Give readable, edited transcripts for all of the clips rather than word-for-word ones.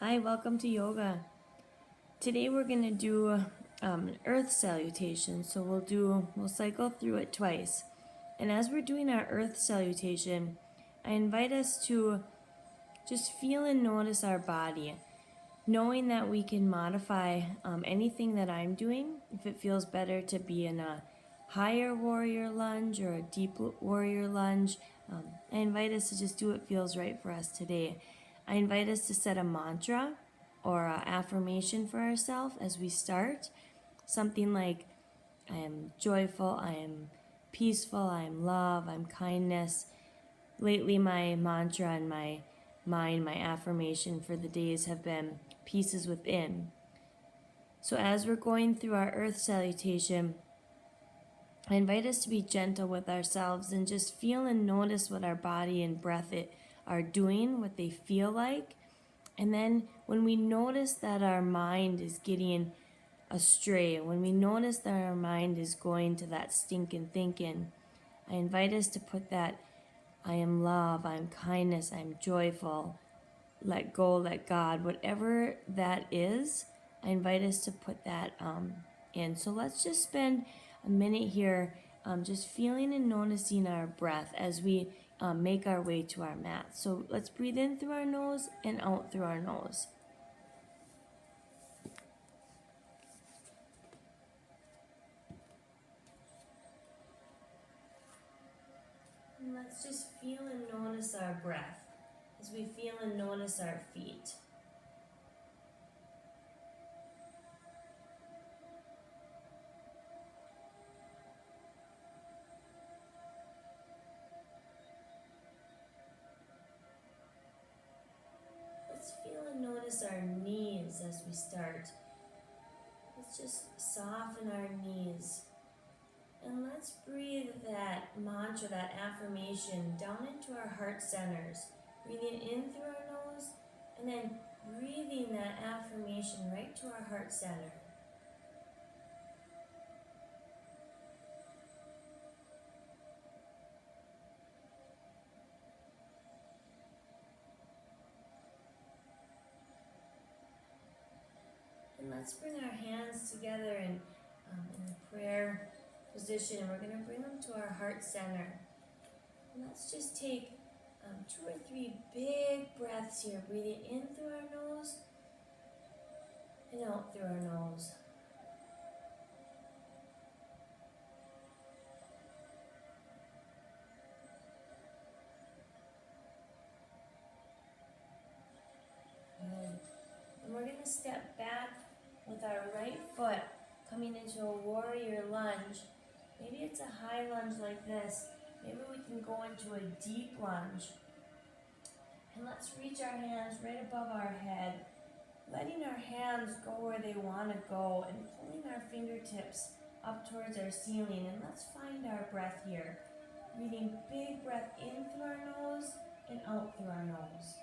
Hi, welcome to yoga. Today we're going to do an earth salutation. So we'll cycle through it twice. And as we're doing our earth salutation, I invite us to just feel and notice our body, knowing that we can modify anything that I'm doing. If it feels better to be in a higher warrior lunge or a deep warrior lunge, I invite us to just do what feels right for us today. I invite us to set a mantra or an affirmation for ourselves as we start. Something like, I am joyful, I am peaceful, I am love, I'm kindness. Lately, my mantra and my mind, my affirmation for the days have been peace is within. So as we're going through our earth salutation, I invite us to be gentle with ourselves and just feel and notice what our body and breath are doing, what they feel like. And then when we notice that our mind is getting astray, when we notice that our mind is going to that stinking thinking, I invite us to put that I am love, I'm kindness, I'm joyful, let go, let God, whatever that is, I invite us to put that in. So let's just spend a minute here just feeling and noticing our breath as we make our way to our mat. So let's breathe in through our nose and out through our nose. And let's just feel and notice our breath as we feel and notice our feet. Let's feel and notice our knees as we start. Let's just soften our knees. And let's breathe that mantra, that affirmation down into our heart centers. Breathing in through our nose and then breathing that affirmation right to our heart center. And let's bring our hands together in a prayer position, and we're going to bring them to our heart center. And let's just take 2 or 3 big breaths here, breathing in through our nose and out through our nose. Good. And we're going to step back with our right foot coming into a warrior lunge. Maybe it's a high lunge like this. Maybe we can go into a deep lunge. And let's reach our hands right above our head, letting our hands go where they want to go and pulling our fingertips up towards our ceiling. And let's find our breath here. Breathing big breath in through our nose and out through our nose.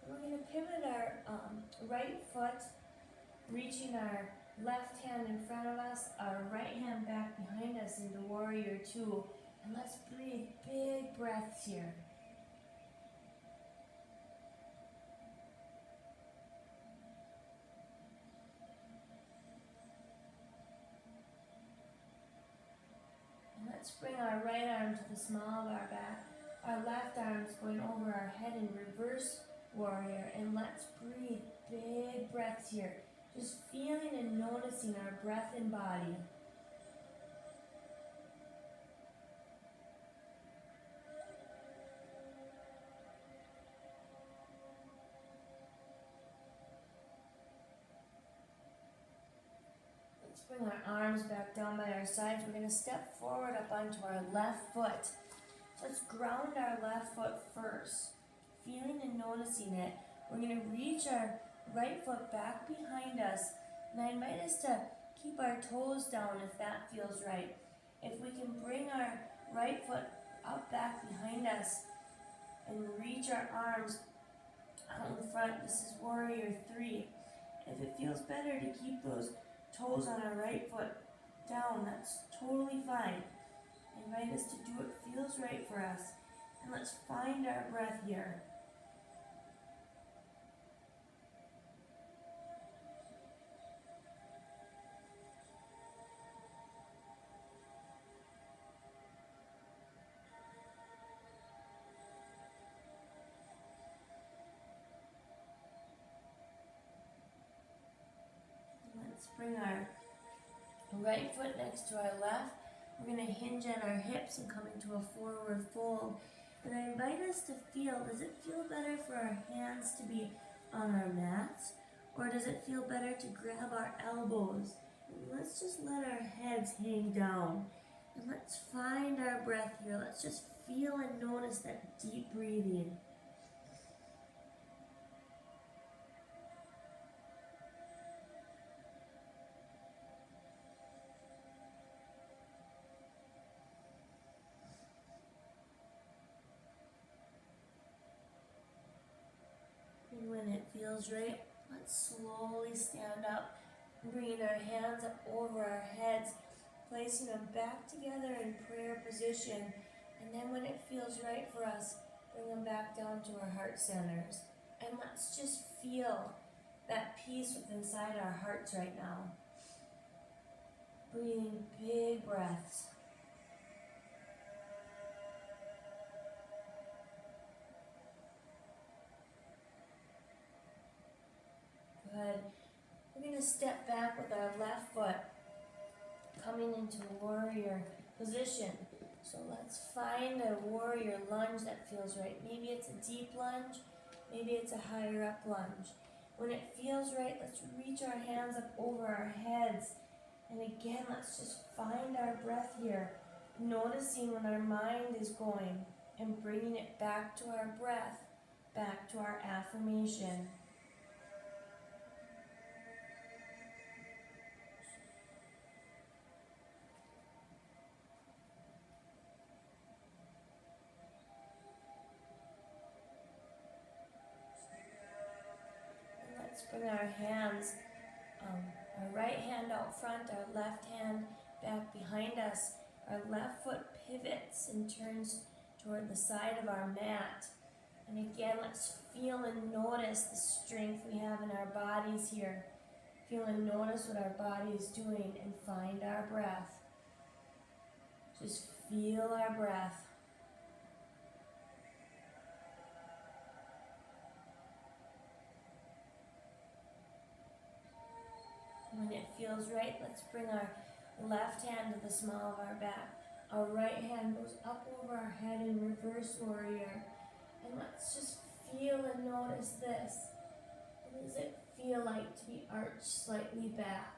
We're going to pivot our right foot, reaching our left hand in front of us, our right hand back behind us into warrior two. And let's breathe big breaths here. And let's bring our right arm to the small of our back. Our left arm is going over our head in reverse warrior. And let's breathe big breaths here. Just feeling and noticing our breath and body. Let's bring our arms back down by our sides. We're going to step forward up onto our left foot. Let's ground our left foot first. Feeling and noticing it. We're going to reach our right foot back behind us. And I invite us to keep our toes down if that feels right. If we can bring our right foot up back behind us and reach our arms out in front. This is warrior 3. If it feels better to keep those toes on our right foot down, that's totally fine. I invite us to do what feels right for us. And let's find our breath here. Let's bring our right foot next to our left. We're going to hinge at our hips and come into a forward fold. And I invite us to feel, does it feel better for our hands to be on our mats? Or does it feel better to grab our elbows? And let's just let our heads hang down. And let's find our breath here. Let's just feel and notice that deep breathing. And when it feels right, let's slowly stand up, bringing our hands up over our heads, placing them back together in prayer position. And then when it feels right for us, bring them back down to our heart centers. And let's just feel that peace within inside our hearts right now. Breathing big breaths. Good. We're going to step back with our left foot, coming into warrior position. So let's find a warrior lunge that feels right. Maybe it's a deep lunge, maybe it's a higher up lunge. When it feels right, let's reach our hands up over our heads. And again, let's just find our breath here, noticing when our mind is going and bringing it back to our breath, back to our affirmation. Let's bring our hands, our right hand out front, our left hand back behind us. Our left foot pivots and turns toward the side of our mat. And again, let's feel and notice the strength we have in our bodies here. Feel and notice what our body is doing and find our breath. Just feel our breath. When it feels right, let's bring our left hand to the small of our back. Our right hand goes up over our head in reverse warrior. And let's just feel and notice this. What does it feel like to be arched slightly back?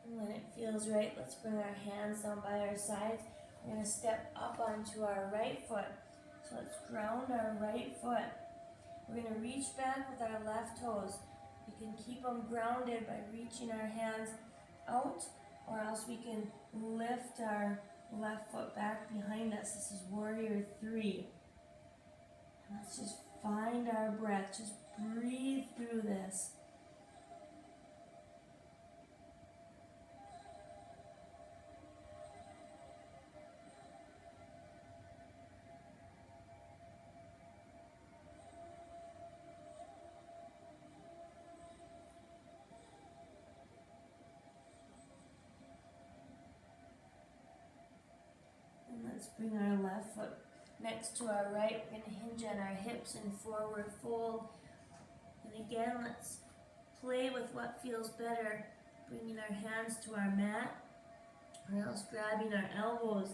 And when it feels right, let's bring our hands down by our sides. We're going to step up onto our right foot. So let's ground our right foot. We're going to reach back with our left toes. We can keep them grounded by reaching our hands out, or else we can lift our left foot back behind us. This is warrior 3. And let's just find our breath. Just breathe through this. Let's bring our left foot next to our right. We're going to hinge on our hips and forward fold. And again, let's play with what feels better. Bringing our hands to our mat, or else grabbing our elbows.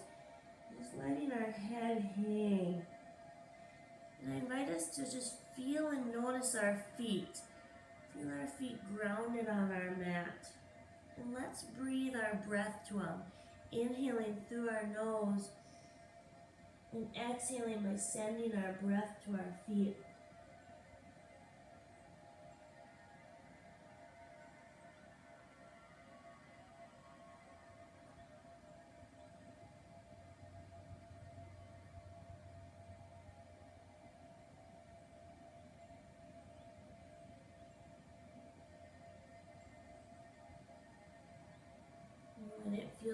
Just letting our head hang. And I invite us to just feel and notice our feet. Feel our feet grounded on our mat. And let's breathe our breath to them. Inhaling through our nose and exhaling by sending our breath to our feet.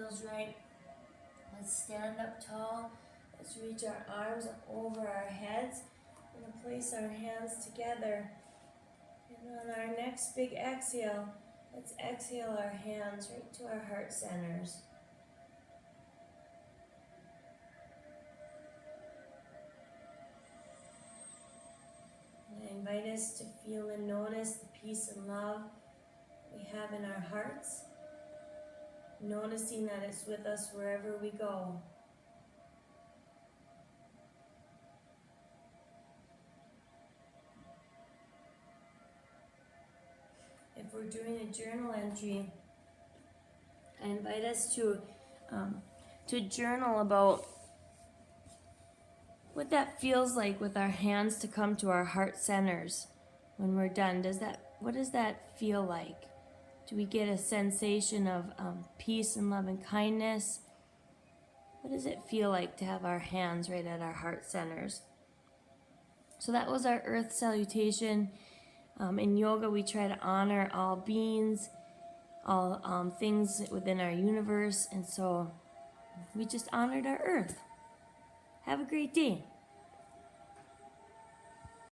feels right. Let's stand up tall. Let's reach our arms over our heads. We're going to place our hands together. And on our next big exhale, let's exhale our hands right to our heart centers. And I invite us to feel and notice the peace and love we have in our hearts, noticing that it's with us wherever we go. If we're doing a journal entry, I invite us to journal about what that feels like with our hands to come to our heart centers when we're done. What does that feel like? Do we get a sensation of peace and love and kindness? What does it feel like to have our hands right at our heart centers? So that was our earth salutation. In yoga, we try to honor all beings, all things within our universe, and so we just honored our earth. Have a great day.